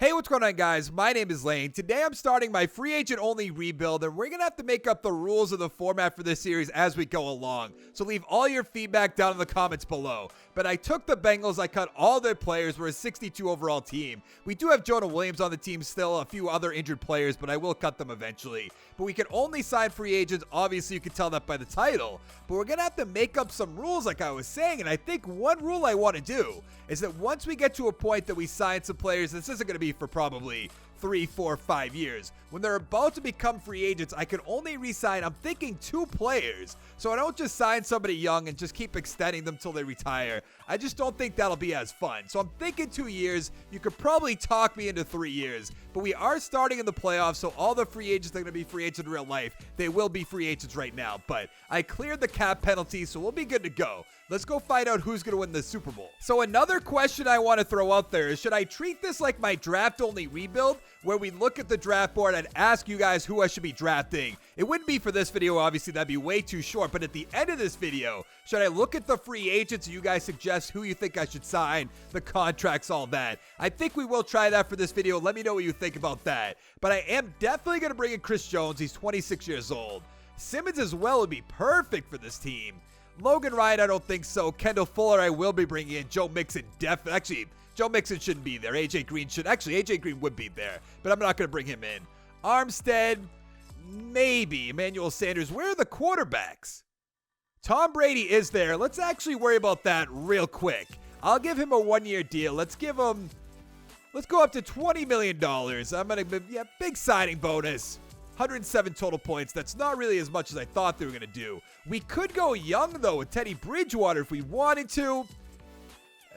Hey, what's going on, guys? My name is Lane. Today I'm starting my free agent only rebuild, and we're going to have to make up the rules of the format for this series as we go along. So leave all your feedback down in the comments below. But I took the Bengals, I cut all their players. We're a 62 overall team. We do have Jonah Williams on the team still, a few other injured players, but I will cut them eventually. But we can only sign free agents. Obviously, you can tell that by the title. But we're going to have to make up some rules like I was saying, and I think one rule I want to do is that once we get to a point that we sign some players, this isn't going to be for probably 3, 4, 5 years. When they're about to become free agents, I can only re-sign, I'm thinking 2 players. So I don't just sign somebody young and just keep extending them till they retire. I just don't think that'll be as fun. So I'm thinking 2 years. You could probably talk me into 3 years. But we are starting in the playoffs, so all the free agents that are going to be free agents in real life, they will be free agents right now. But I cleared the cap penalty, so we'll be good to go. Let's go find out who's going to win the Super Bowl. So another question I want to throw out there is, should I treat this like my draft-only rebuild, where we look at the draft board and ask you guys who I should be drafting? It wouldn't be for this video, obviously, that'd be way too short, but at the end of this video, should I look at the free agents and you guys suggest who you think I should sign, the contracts, all that? I think we will try that for this video. Let me know what you think about that. But I am definitely going to bring in Chris Jones. He's 26 years old. Simmons as well would be perfect for this team. Logan Ryan, I don't think so. Kendall Fuller, I will be bringing in. Joe Mixon, actually, Joe Mixon shouldn't be there. AJ Green should. Actually, AJ Green would be there, but I'm not going to bring him in. Armstead, maybe. Emmanuel Sanders. Where are the quarterbacks? Tom Brady is there. Let's actually worry about that real quick. I'll give him a 1-year deal. Let's go up to $20 million. I'm going to, big signing bonus. 107 total points. That's not really as much as I thought they were going to do. We could go young, though, with Teddy Bridgewater if we wanted to.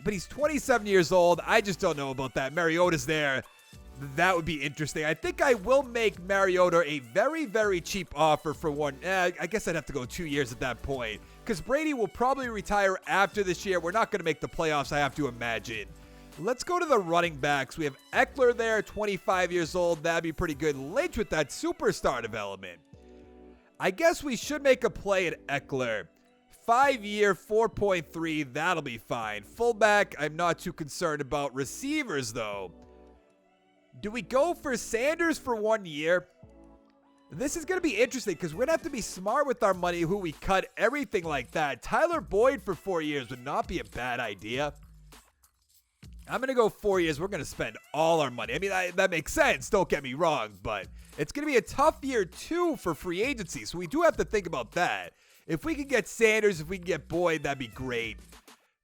But he's 27 years old. I just don't know about that. Mariota's there. That would be interesting. I think I will make Mariota a very, very cheap offer for one. I guess I'd have to go 2 years at that point, because Brady will probably retire after this year. We're not going to make the playoffs, I have to imagine. Let's go to the running backs. We have Eckler there, 25 years old. That'd be pretty good. Lynch with that superstar development. I guess we should make a play at Eckler. 5-year, 4.3. That'll be fine. Fullback, I'm not too concerned about. Receivers, though. Do we go for Sanders for 1 year? This is going to be interesting because we're going to have to be smart with our money, who we cut, everything like that. Tyler Boyd for 4 years would not be a bad idea. I'm going to go 4 years. We're going to spend all our money. I mean, that makes sense. Don't get me wrong, but it's going to be a tough year, too, for free agency. So we do have to think about that. If we can get Sanders, if we can get Boyd, that'd be great.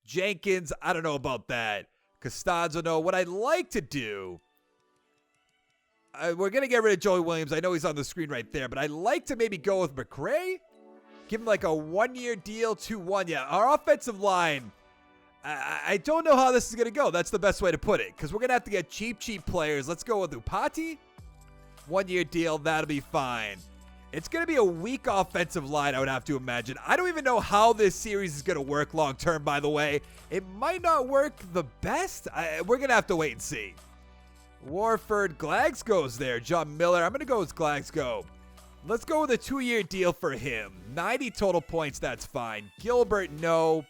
Jenkins, I don't know about that. Costanzo, no. What I'd like to do, we're going to get rid of Joey Williams. I know he's on the screen right there, but I'd like to maybe go with McCray. Give him like a 1-year deal, 2-1. Yeah, our offensive line, I don't know how this is going to go. That's the best way to put it, because we're going to have to get cheap players. Let's go with Upati. 1-year deal. That'll be fine. It's going to be a weak offensive line, I would have to imagine. I don't even know how this series is going to work long-term, by the way. It might not work the best. We're going to have to wait and see. Warford, Glagsgo's there. John Miller. I'm going to go with Glagsgo. Let's go with a 2-year deal for him. 90 total points, that's fine. Gilbert, no.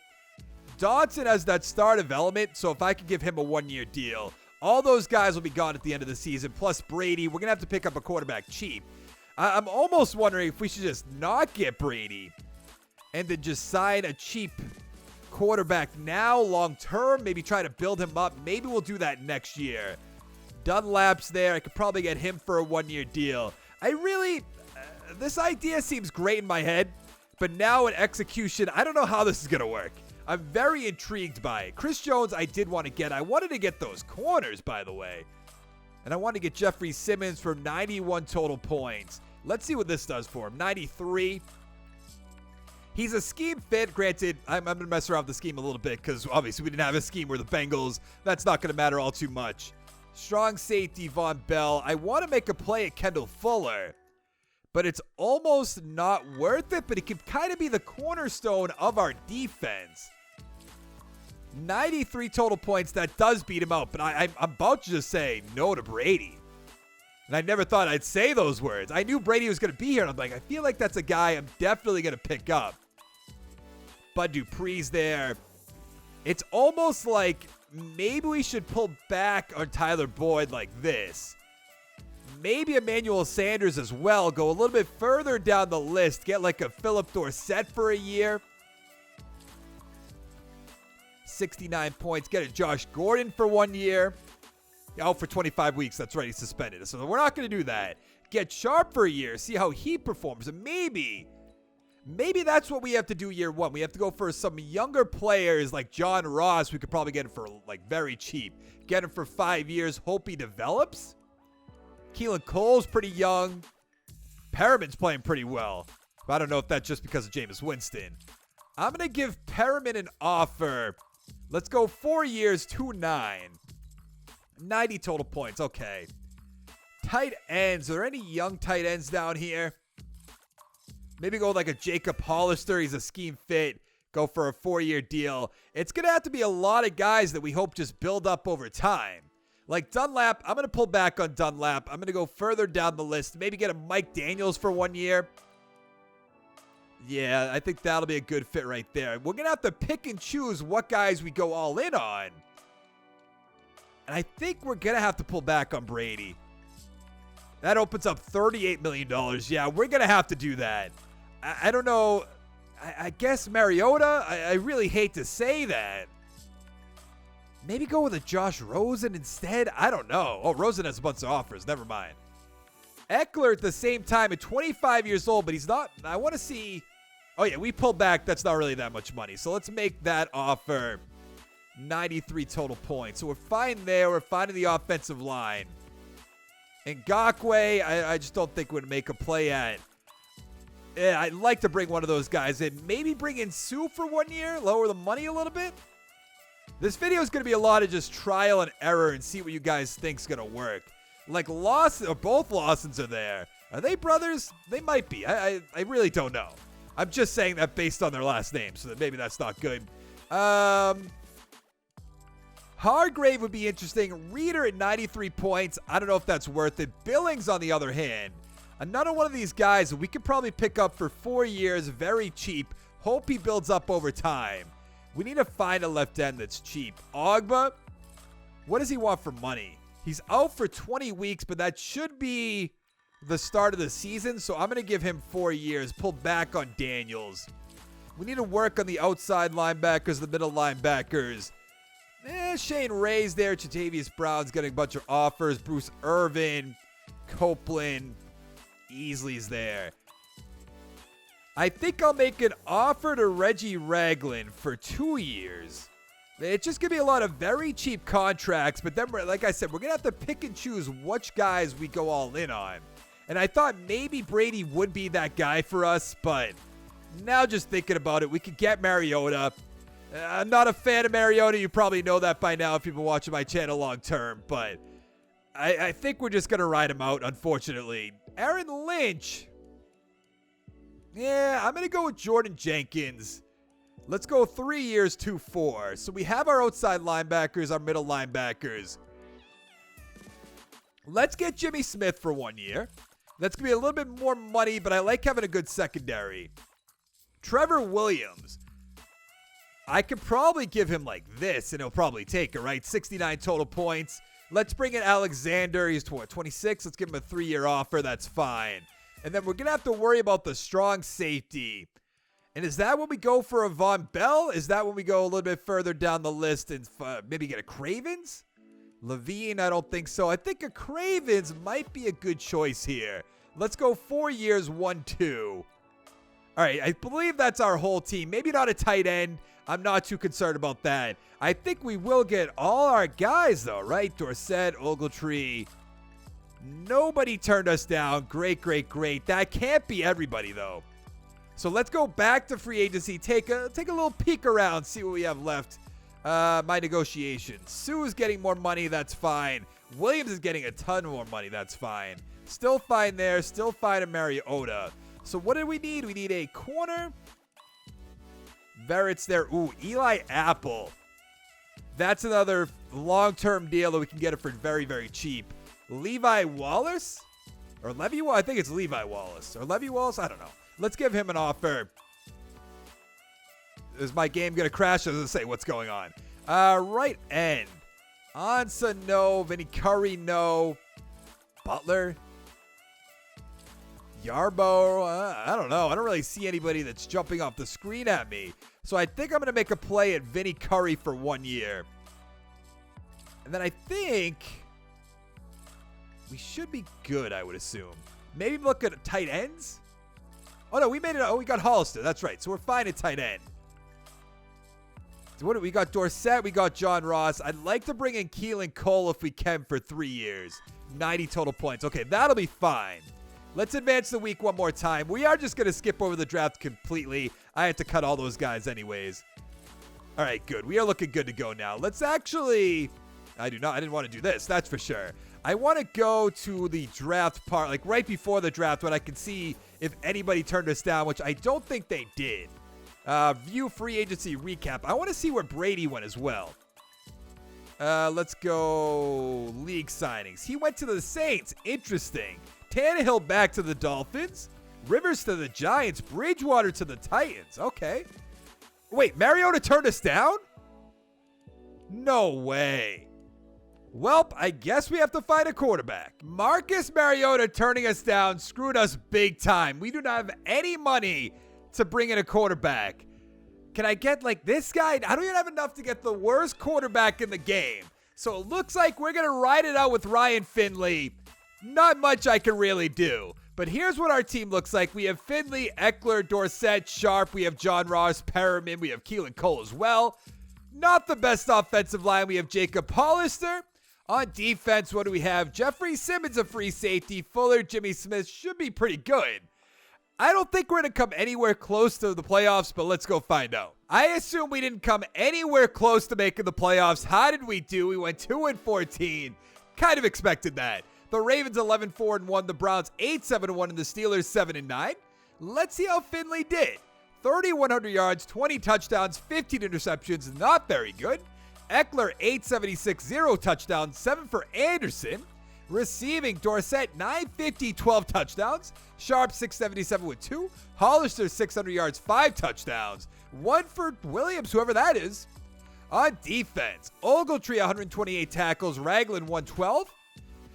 Dodson has that star development, so if I could give him a 1-year deal, all those guys will be gone at the end of the season. Plus Brady, we're going to have to pick up a quarterback cheap. I'm almost wondering if we should just not get Brady and then just sign a cheap quarterback now, long-term, maybe try to build him up. Maybe we'll do that next year. Dunlap's there. I could probably get him for a 1-year deal. This idea seems great in my head, but now in execution, I don't know how this is going to work. I'm very intrigued by it. Chris Jones, I did want to get. I wanted to get those corners, by the way. And I wanted to get Jeffrey Simmons for 91 total points. Let's see what this does for him. 93. He's a scheme fit. Granted, I'm going to mess around with the scheme a little bit because obviously we didn't have a scheme where the Bengals. That's not going to matter all too much. Strong safety, Von Bell. I want to make a play at Kendall Fuller, but it's almost not worth it. But it could kind of be the cornerstone of our defense. 93 total points. That does beat him out, but I'm about to just say no to Brady. And I never thought I'd say those words. I knew Brady was going to be here, and I'm like, I feel like that's a guy I'm definitely going to pick up. Bud Dupree's there. It's almost like maybe we should pull back on Tyler Boyd like this. Maybe Emmanuel Sanders as well. Go a little bit further down the list. Get like a Philip Dorsett for a year. 69 points. Get a Josh Gordon for 1 year. Out for 25 weeks. That's right. He's suspended. So we're not going to do that. Get Sharp for a year. See how he performs. And maybe that's what we have to do year one. We have to go for some younger players like John Ross. We could probably get him for like very cheap. Get him for 5 years. Hope he develops. Keelan Cole's pretty young. Perriman's playing pretty well. But I don't know if that's just because of Jameis Winston. I'm going to give Perriman an offer. Let's go 4 years, 2-9. 90 total points. Okay. Tight ends. Are there any young tight ends down here? Maybe go like a Jacob Hollister. He's a scheme fit. Go for a 4-year deal. It's going to have to be a lot of guys that we hope just build up over time. Like Dunlap, I'm going to pull back on Dunlap. I'm going to go further down the list. Maybe get a Mike Daniels for 1 year. Yeah, I think that'll be a good fit right there. We're going to have to pick and choose what guys we go all in on. And I think we're going to have to pull back on Brady. That opens up $38 million. Yeah, we're going to have to do that. I don't know. I guess Mariota. I really hate to say that. Maybe go with a Josh Rosen instead? I don't know. Oh, Rosen has a bunch of offers. Never mind. Eckler at the same time at 25 years old, but he's not. I want to see. Oh, yeah, we pulled back. That's not really that much money. So let's make that offer 93 total points. So we're fine there. We're fine in the offensive line. Ngakoue, I just don't think would make a play at. Yeah, I'd like to bring one of those guys in. Maybe bring in Sue for 1 year. Lower the money a little bit. This video is going to be a lot of just trial and error and see what you guys think is going to work. Like Lawson, or both Lawsons are there. Are they brothers? They might be. I really don't know. I'm just saying that based on their last names, so that maybe that's not good. Hargrave would be interesting. Reader at 93 points. I don't know if that's worth it. Billings, on the other hand, another one of these guys we could probably pick up for 4 years, very cheap. Hope he builds up over time. We need to find a left end that's cheap. Ogba, what does he want for money? He's out for 20 weeks, but that should be the start of the season, so I'm going to give him 4 years. Pull back on Daniels. We need to work on the outside linebackers, the middle linebackers. Shane Ray's there. Chatavius Brown's getting a bunch of offers. Bruce Irvin, Copeland, Easley's there. I think I'll make an offer to Reggie Ragland for 2 years. It's just going to be a lot of very cheap contracts, but then, like I said, we're going to have to pick and choose which guys we go all in on. And I thought maybe Brady would be that guy for us, but now just thinking about it, we could get Mariota. I'm not a fan of Mariota. You probably know that by now if you've been watching my channel long term, but I think we're just going to ride him out, unfortunately. Aaron Lynch. Yeah, I'm going to go with Jordan Jenkins. Let's go 3 years, 2-4. So we have our outside linebackers, our middle linebackers. Let's get Jimmy Smith for 1 year. That's going to be a little bit more money, but I like having a good secondary. Trevor Williams. I could probably give him like this, and he'll probably take it, right? 69 total points. Let's bring in Alexander. He's 26. Let's give him a 3-year offer. That's fine. And then we're going to have to worry about the strong safety. And is that when we go for a Von Bell? Is that when we go a little bit further down the list and maybe get a Cravens? Levine, I don't think so. I think a Cravens might be a good choice here. Let's go 4 years, 1-2. All right, I believe that's our whole team. Maybe not a tight end. I'm not too concerned about that. I think we will get all our guys, though, right? Dorsett, Ogletree. Nobody turned us down. Great, great, great. That can't be everybody, though. So let's go back to free agency. Take a little peek around. See what we have left. My negotiations. Sue is getting more money. That's fine. Williams is getting a ton more money. That's fine. Still fine there. Still fine in Mariota. So what do we need? We need a corner. Verrett's there. Ooh, Eli Apple. That's another long-term deal that we can get it for very, very cheap. Levi Wallace? Or Levy Wallace? I think it's Levi Wallace. Or Levy Wallace? I don't know. Let's give him an offer. Is my game going to crash? I was going to say, what's going on? Right end. Ansa, no. Vinny Curry, no. Butler. Yarbo, I don't know. I don't really see anybody that's jumping off the screen at me. So I think I'm going to make a play at Vinny Curry for 1 year. And then I think we should be good, I would assume. Maybe look at tight ends. Oh, no, we made it. Oh, we got Hollister. That's right. So we're fine at tight end. So what do we got? Dorsett. We got John Ross. I'd like to bring in Keelan Cole if we can for 3 years. 90 total points. Okay, that'll be fine. Let's advance the week one more time. We are just going to skip over the draft completely. I had to cut all those guys anyways. All right, good. We are looking good to go now. Let's actually... I didn't want to do this, that's for sure. I want to go to the draft part, like right before the draft when I can see if anybody turned us down, which I don't think they did. View free agency recap. I want to see where Brady went as well. Let's go league signings. He went to the Saints. Interesting. Tannehill back to the Dolphins. Rivers to the Giants. Bridgewater to the Titans. Okay. Wait, Mariota turned us down? No way. Welp, I guess we have to find a quarterback. Marcus Mariota turning us down screwed us big time. We do not have any money to bring in a quarterback. Can I get like this guy? I don't even have enough to get the worst quarterback in the game. So it looks like we're going to ride it out with Ryan Finley. Not much I can really do. But here's what our team looks like. We have Finley, Eckler, Dorsett, Sharp. We have John Ross, Perriman. We have Keelan Cole as well. Not the best offensive line. We have Jacob Hollister. On defense, what do we have? Jeffrey Simmons, a free safety. Fuller, Jimmy Smith should be pretty good. I don't think we're going to come anywhere close to the playoffs, but let's go find out. I assume we didn't come anywhere close to making the playoffs. How did we do? We went 2-14. Kind of expected that. The Ravens 11-4-1, the Browns 8-7-1, and the Steelers 7-9. Let's see how Finley did. 3,100 yards, 20 touchdowns, 15 interceptions. Not very good. Eckler, 876, 0 touchdowns, 7 for Anderson. Receiving, Dorsett, 950, 12 touchdowns. Sharp, 677 with 2. Hollister, 600 yards, 5 touchdowns. 1 for Williams, whoever that is. On defense, Ogletree, 128 tackles. Ragland, 112.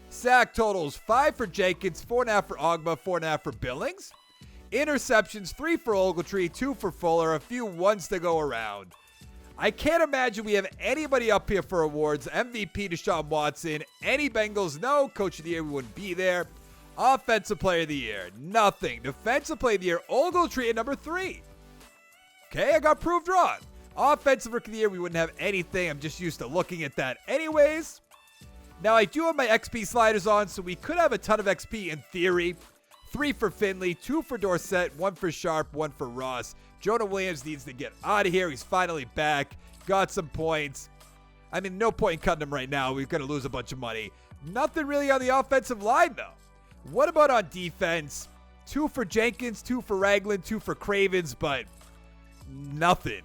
Sack totals, 5 for Jenkins, 4.5 for Ogba, 4.5 for Billings. Interceptions, 3 for Ogletree, 2 for Fuller, a few ones to go around. I can't imagine we have anybody up here for awards. MVP Deshaun Watson. Any Bengals? No. Coach of the Year, we wouldn't be there. Offensive Player of the Year? Nothing. Defensive Player of the Year? Ogletree at number 3. Okay, I got proved wrong. Offensive Rookie of the Year, we wouldn't have anything. I'm just used to looking at that anyways. Now, I do have my XP sliders on, so we could have a ton of XP in theory. 3 for Finley, 2 for Dorsett, 1 for Sharp, 1 for Ross. Jonah Williams needs to get out of here. He's finally back. Got some points. I mean, no point in cutting him right now. We're going to lose a bunch of money. Nothing really on the offensive line, though. What about on defense? 2 for Jenkins, 2 for Ragland, 2 for Cravens, but nothing.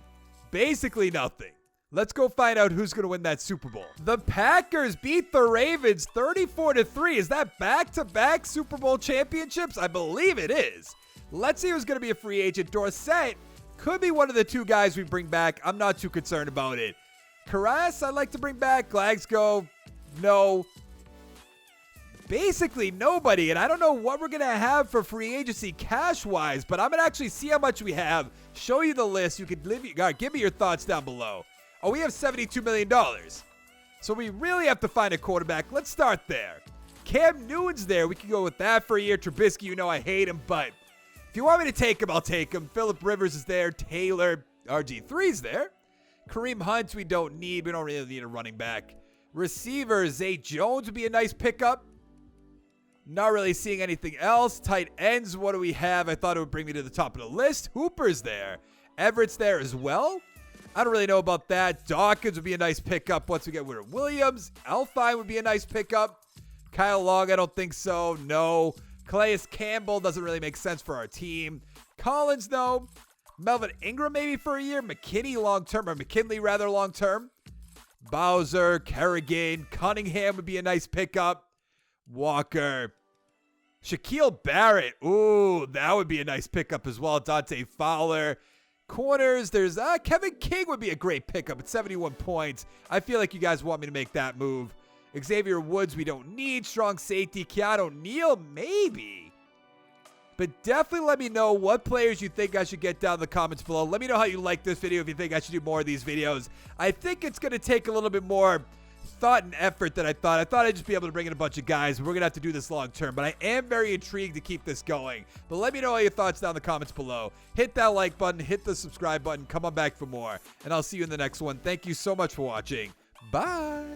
Basically nothing. Let's go find out who's going to win that Super Bowl. The Packers beat the Ravens 34-3. Is that back-to-back Super Bowl championships? I believe it is. Let's see who's going to be a free agent. Dorsett could be one of the 2 guys we bring back. I'm not too concerned about it. Karras, I'd like to bring back. Glagsgo, no. Basically nobody, and I don't know what we're going to have for free agency cash-wise, but I'm going to actually see how much we have, show you the list. You can give me your thoughts down below. Oh, we have $72 million. So we really have to find a quarterback. Let's start there. Cam Newton's there. We can go with that for a year. Trubisky, you know I hate him, but if you want me to take him, I'll take him. Phillip Rivers is there. Taylor, RG3's there. Kareem Hunt, we don't need. We don't really need a running back. Receiver, Zay Jones would be a nice pickup. Not really seeing anything else. Tight ends, what do we have? I thought it would bring me to the top of the list. Hooper's there. Everett's there as well. I don't really know about that. Dawkins would be a nice pickup once we get rid of Williams. Alfine would be a nice pickup. Kyle Long, I don't think so. No. Calais Campbell doesn't really make sense for our team. Collins, no. Melvin Ingram maybe for a year. McKinney long-term, or McKinley rather long-term. Bowser, Kerrigan, Cunningham would be a nice pickup. Walker. Shaquille Barrett. Ooh, that would be a nice pickup as well. Dante Fowler. Corners, there's Kevin King would be a great pickup at 71 points. I feel like you guys want me to make that move. Xavier Woods, we don't need. Strong safety. Keanu Neal, maybe. But definitely let me know what players you think I should get down in the comments below. Let me know how you like this video, if you think I should do more of these videos. I think it's going to take a little bit more thought and effort than I thought. I thought I'd just be able to bring in a bunch of guys. We're going to have to do this long term, but I am very intrigued to keep this going. But let me know all your thoughts down in the comments below. Hit that like button, hit the subscribe button, come on back for more, and I'll see you in the next one. Thank you so much for watching. Bye.